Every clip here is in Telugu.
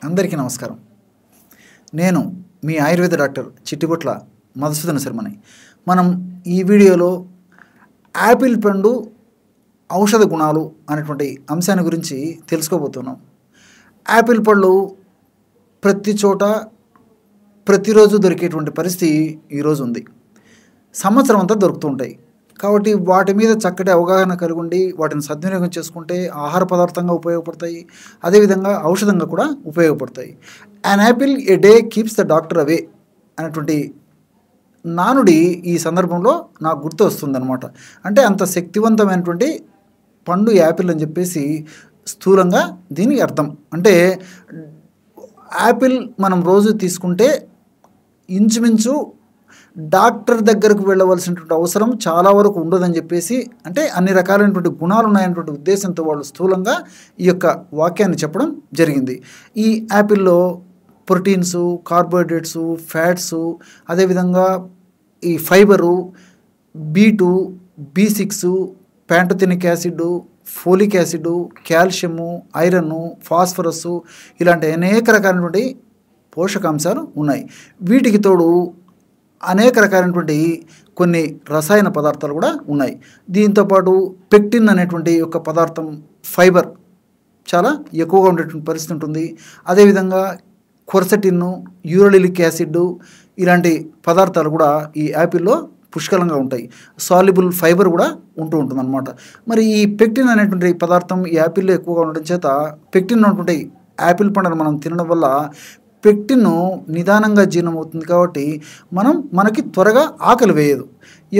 అందరికీ నమస్కారం. నేను మీ ఆయుర్వేద డాక్టర్ చిట్టిబొట్ల మధుసూదన శర్మని. మనం ఈ వీడియోలో యాపిల్ పండు ఔషధ గుణాలు అనేటువంటి అంశాన్ని గురించి తెలుసుకోబోతున్నాం. యాపిల్ పళ్ళు ప్రతి చోట ప్రతిరోజు దొరికేటువంటి పరిస్థితి ఈరోజు ఉంది. సంవత్సరం అంతా దొరుకుతూ ఉంటాయి. కాబట్టి వాటి మీద చక్కటి అవగాహన కలిగి ఉండి వాటిని సద్వినియోగం చేసుకుంటే ఆహార పదార్థంగా ఉపయోగపడతాయి, అదేవిధంగా ఔషధంగా కూడా ఉపయోగపడతాయి. An Apple A day keeps the doctor away అనేటువంటి నానుడి ఈ సందర్భంలో నాకు గుర్తు వస్తుందన్నమాట. అంటే అంత శక్తివంతమైనటువంటి పండు యాపిల్ అని చెప్పేసి స్థూలంగా దీనికి అర్థం. అంటే యాపిల్ మనం రోజు తీసుకుంటే ఇంచుమించు డాక్టర్ దగ్గరకు వెళ్ళవలసినటువంటి అవసరం చాలా వరకు ఉండదని చెప్పేసి, అంటే అన్ని రకాలైనటువంటి గుణాలు ఉన్నాయనేటువంటి ఉద్దేశంతో వాళ్ళు స్థూలంగా ఈ యొక్క వాక్యాన్ని చెప్పడం జరిగింది. ఈ యాపిల్లో ప్రోటీన్సు, కార్బోహైడ్రేట్సు, ఫ్యాట్సు, అదేవిధంగా ఈ fibre, B2, B6, pantothenic acid, folic acid, calcium, iron, phosphorus ఇలాంటి అనేక రకాలైనటువంటి పోషకాంశాలు ఉన్నాయి. వీటికి తోడు అనేక రకాలైనటువంటి కొన్ని రసాయన పదార్థాలు కూడా ఉన్నాయి. దీంతోపాటు పెక్టిన్ అనేటువంటి ఒక పదార్థం, ఫైబర్ చాలా ఎక్కువగా ఉండేటువంటి పరిస్థితి ఉంటుంది. అదేవిధంగా క్వర్సెటిన్, యూరలిక్ యాసిడ్ ఇలాంటి పదార్థాలు కూడా ఈ యాపిల్లో పుష్కలంగా ఉంటాయి. సాల్యుబుల్ ఫైబర్ కూడా ఉంటుందన్నమాట. మరి ఈ పెక్టిన్ అనేటువంటి పదార్థం ఈ యాపిల్లో ఎక్కువగా ఉండడం చేత పెక్టిన్ ఉన్నటువంటి యాపిల్ పండును మనం తినడం వల్ల పెక్టిన్ నిదానంగా జీర్ణమవుతుంది. కాబట్టి మనకి త్వరగా ఆకలి వేయదు.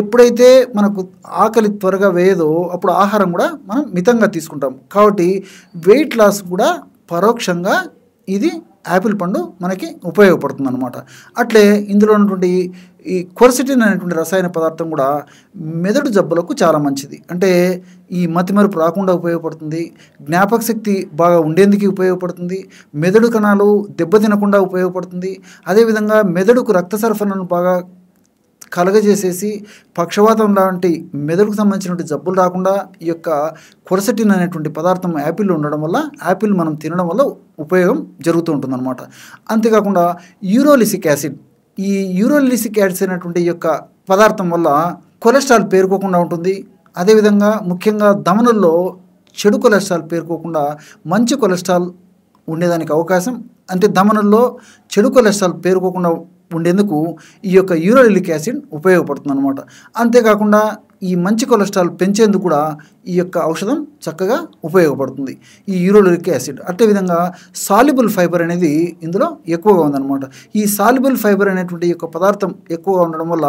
ఎప్పుడైతే మనకు ఆకలి త్వరగా వేయదో అప్పుడు ఆహారం కూడా మనం మితంగా తీసుకుంటాం. కాబట్టి వెయిట్ లాస్ కూడా పరోక్షంగా ఇది యాపిల్ పండు మనకి ఉపయోగపడుతుంది అనమాట. అట్లే ఇందులో ఉన్నటువంటి ఈ క్వర్సెటిన్ అనేటువంటి రసాయన పదార్థం కూడా మెదడు జబ్బులకు చాలా మంచిది. అంటే ఈ మతిమరుపు రాకుండా ఉపయోగపడుతుంది, జ్ఞాపక శక్తి బాగా ఉండేందుకు ఉపయోగపడుతుంది, మెదడు కణాలు దెబ్బతినకుండా ఉపయోగపడుతుంది. అదేవిధంగా మెదడుకు రక్త సరఫరాను బాగా కలగజేసేసి పక్షవాతం లాంటి మెదడుకు సంబంధించినటువంటి జబ్బులు రాకుండా ఈ యొక్క క్వర్సెటిన్ అనేటువంటి పదార్థం యాపిల్లో ఉండడం వల్ల, యాపిల్ మనం తినడం వల్ల ఉపయోగం జరుగుతూ ఉంటుందన్నమాట. అంతేకాకుండా యూరోలిసిక్ యాసిడ్, ఈ యూరోలిసిక్ యాసిడ్ అనేటువంటి ఈ యొక్క పదార్థం వల్ల కొలెస్ట్రాల్ పేరుకోకుండా ఉంటుంది. అదేవిధంగా ముఖ్యంగా ధమనుల్లో చెడు కొలెస్ట్రాల్ పేరుకోకుండా మంచి కొలెస్ట్రాల్ ఉండేదానికి అవకాశం, అంటే ధమనుల్లో చెడు కొలెస్ట్రాల్ పేరుకోకుండా ఉండేందుకు ఈ యొక్క యూరోలిక్ యాసిడ్ ఉపయోగపడుతుంది అనమాట. అంతేకాకుండా ఈ మంచి కొలెస్ట్రాల్ పెంచేందుకు కూడా ఈ యొక్క ఔషధం చక్కగా ఉపయోగపడుతుంది, ఈ యూరోలిక్ యాసిడ్. అదేవిధంగా సాల్యుబుల్ ఫైబర్ అనేది ఇందులో ఎక్కువగా ఉందన్నమాట. ఈ సాల్యుబుల్ ఫైబర్ అనేటువంటి యొక్క పదార్థం ఎక్కువగా ఉండడం వల్ల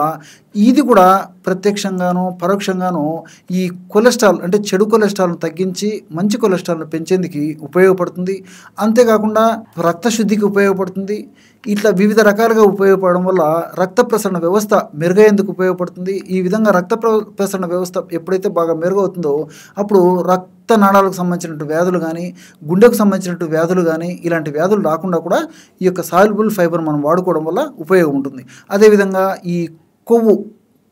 ఇది కూడా ప్రత్యక్షంగానూ పరోక్షంగానూ ఈ కొలెస్ట్రాల్, అంటే చెడు కొలెస్ట్రాల్ను తగ్గించి మంచి కొలెస్ట్రాల్ను పెంచేందుకు ఉపయోగపడుతుంది. అంతేకాకుండా రక్తశుద్ధికి ఉపయోగపడుతుంది. ఇట్లా వివిధ రకాలుగా ఉపయోగపడడం వల్ల రక్త ప్రసరణ వ్యవస్థ మెరుగయ్యేందుకు ఉపయోగపడుతుంది. ఈ విధంగా రక్త ప్రసరణ వ్యవస్థ ఎప్పుడైతే బాగా మెరుగవుతుందో అప్పుడు రక్త నాళాలకు సంబంధించినటువంటి వ్యాధులు కానీ, గుండెకు సంబంధించినటువంటి వ్యాధులు కానీ, ఇలాంటి వ్యాధులు రాకుండా కూడా ఈ యొక్క సాల్యుబుల్ ఫైబర్ మనం వాడుకోవడం వల్ల ఉపయోగం ఉంటుంది. అదేవిధంగా ఈ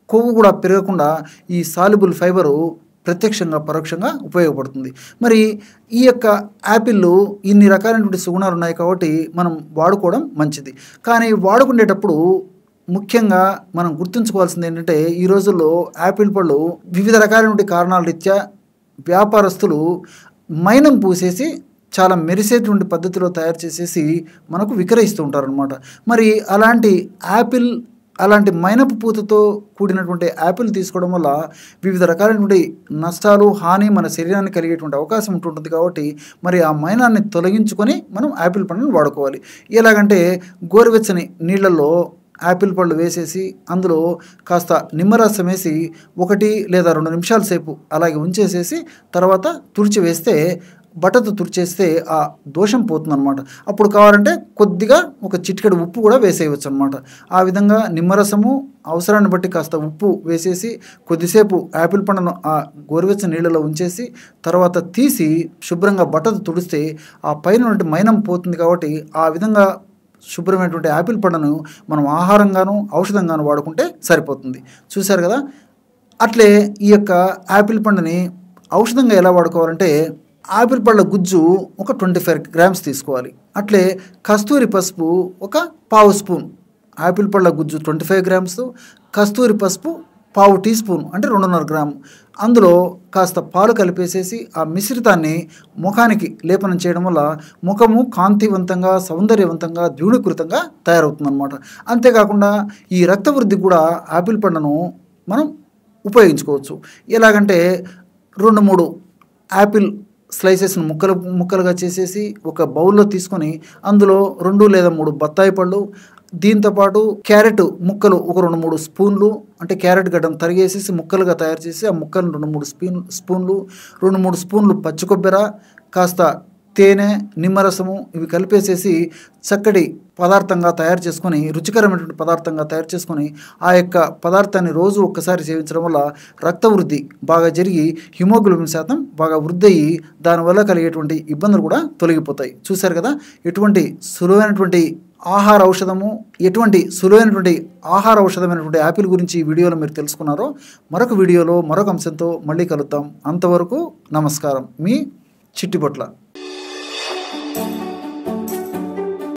కొవ్వు కూడా పెరగకుండా ఈ సాల్యుబుల్ ఫైబరు ప్రత్యక్షంగా పరోక్షంగా ఉపయోగపడుతుంది. మరి ఈ యొక్క యాపిల్లో ఇన్ని రకాలైనటువంటి సుగుణాలు ఉన్నాయి కాబట్టి మనం వాడుకోవడం మంచిది. కానీ వాడుకునేటప్పుడు ముఖ్యంగా మనం గుర్తుంచుకోవాల్సింది ఏంటంటే, ఈ రోజుల్లో యాపిల్ పళ్ళు వివిధ రకాలైనటువంటి కారణాల రీత్యా వ్యాపారస్తులు మైనం పూసేసి చాలా మెరిసేటువంటి పద్ధతిలో తయారు చేసేసి మనకు విక్రయిస్తూ ఉంటారనమాట. మరి అలాంటి మైనపు పూతతో కూడినటువంటి యాపిల్ తీసుకోవడం వల్ల వివిధ రకాలైనటువంటి నష్టాలు, హాని మన శరీరానికి కలిగేటువంటి అవకాశం ఉంటుంటుంది. కాబట్టి మరి ఆ మైనాన్ని తొలగించుకొని మనం యాపిల్ పండును వాడుకోవాలి. ఎలాగంటే గోరువెచ్చని నీళ్ళల్లో యాపిల్ పళ్ళు వేసేసి అందులో కాస్త నిమ్మరసం వేసి 1 లేదా 2 నిమిషాల సేపు అలాగే ఉంచేసేసి తర్వాత తుడిచివేస్తే, బట్టతో తుడిచేస్తే ఆ దోషం పోతుందన్నమాట. అప్పుడు కావాలంటే కొద్దిగా ఒక చిటికెడు ఉప్పు కూడా వేసేయవచ్చు అనమాట. ఆ విధంగా నిమ్మరసము, అవసరాన్ని బట్టి కాస్త ఉప్పు వేసేసి కొద్దిసేపు యాపిల్ పండును ఆ గోరువెచ్చని నీళ్ళలో ఉంచేసి తర్వాత తీసి శుభ్రంగా బట్టతో తుడిస్తే ఆ పైన మైనం పోతుంది. కాబట్టి ఆ విధంగా శుభ్రమైనటువంటి యాపిల్ పండును మనం ఆహారంగాను ఔషధంగాను వాడుకుంటే సరిపోతుంది. చూశారు కదా. అట్లే ఈ యొక్క యాపిల్ పండుని ఔషధంగా ఎలా వాడుకోవాలంటే, ఆపిల్ పళ్ళ గుజ్జు ఒక 25 గ్రామ్స్ తీసుకోవాలి. అట్లే కస్తూరి పసుపు ఒక పావు స్పూన్. ఆపిల్ పళ్ళ గుజ్జు 25 గ్రామ్స్, కస్తూరి పసుపు పావు టీ స్పూన్ అంటే 2.5 గ్రాము. అందులో కాస్త పాలు కలిపేసేసి ఆ మిశ్రితాన్ని ముఖానికి లేపనం చేయడం వల్ల ముఖము కాంతివంతంగా, సౌందర్యవంతంగా, ద్విగుణీకృతంగా తయారవుతుందన్నమాట. అంతేకాకుండా ఈ రక్త వృద్ధికి కూడా ఆపిల్ పండును మనం ఉపయోగించుకోవచ్చు. ఎలాగంటే 2-3 యాపిల్ స్లైసెస్ను ముక్కలుగా చేసేసి ఒక బౌల్లో తీసుకొని అందులో 2 లేదా 3 బత్తాయి పళ్ళు, దీంతోపాటు క్యారెట్ ముక్కలు ఒక 2-3 స్పూన్లు, అంటే క్యారెట్ గడ్డను తరిగేసేసి ముక్కలుగా తయారు చేసి ఆ ముక్కలను 2-3 స్పూన్లు, 2-3 స్పూన్లు పచ్చి కొబ్బరి, కాస్త తేనె, నిమ్మరసము ఇవి కలిపేసేసి చక్కటి పదార్థంగా తయారు చేసుకొని, రుచికరమైనటువంటి పదార్థంగా తయారు చేసుకొని ఆ యొక్క పదార్థాన్ని రోజు ఒక్కసారి సేవించడం వల్ల రక్త వృద్ధి బాగా జరిగి హిమోగ్లోబిన్ శాతం బాగా వృద్ధి అయ్యి దానివల్ల కలిగేటువంటి ఇబ్బందులు కూడా తొలగిపోతాయి. చూశారు కదా ఎటువంటి సులువైనటువంటి ఆహార ఔషధమైనటువంటి యాపిల్ గురించి ఈ వీడియోలో మీరు తెలుసుకున్నారో. మరొక వీడియోలో మరొక అంశంతో మళ్ళీ కలుద్దాం. అంతవరకు నమస్కారం. మీ చిట్టిబొట్ల.